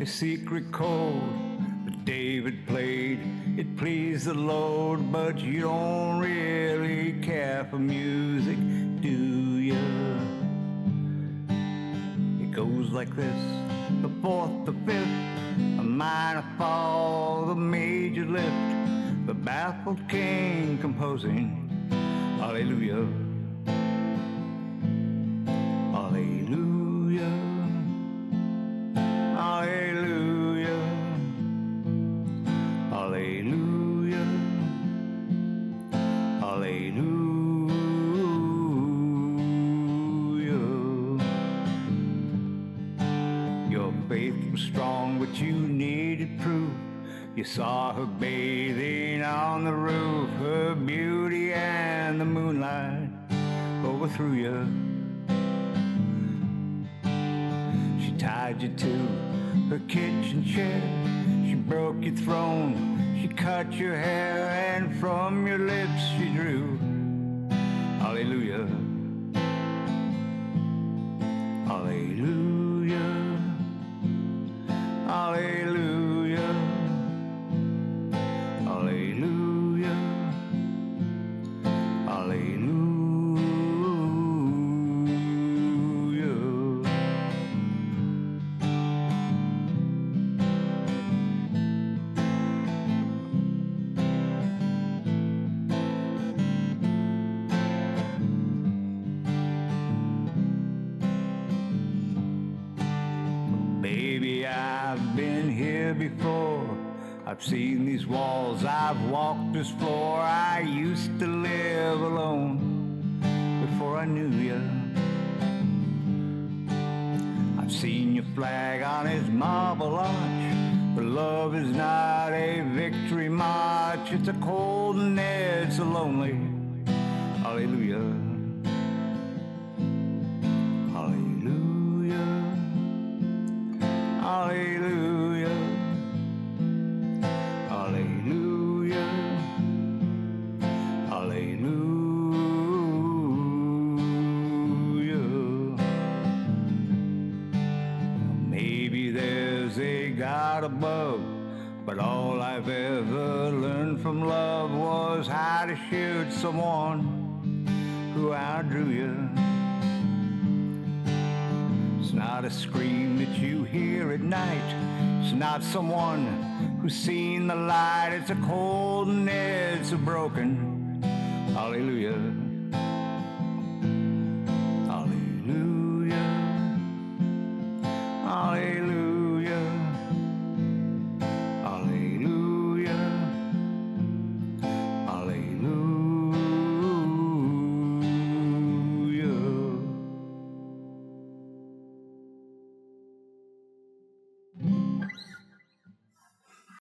a secret chord that David played. It pleased the Lord, but you don't really care for music, do you? It goes like this: the fourth, the fifth, a minor fall, the major lift, the baffled king composing. Hallelujah, hallelujah, hallelujah, hallelujah, hallelujah. Your faith was strong, but you needed proof. You saw her bathing on the roof, her beauty and the moonlight overthrew you. She tied you to her kitchen chair, she broke your throne, she cut your hair, and from your lips she drew. Hallelujah, hallelujah, hallelujah, hallelujah, hallelujah. Baby, I've been here before. I've seen these walls, I've walked this floor. I used to live alone before I knew you. I've seen your flag on his marble arch, but love is not a victory march. It's a cold and it's a lonely. Hallelujah, hallelujah, hallelujah, hallelujah, hallelujah. Maybe there's a God above, but all I've ever learned from love was how to shoot someone who outdrew you. It's not a scream that you hear at night, it's not someone who's seen the light. It's a cold and it's a broken. Hallelujah, hallelujah, hallelujah.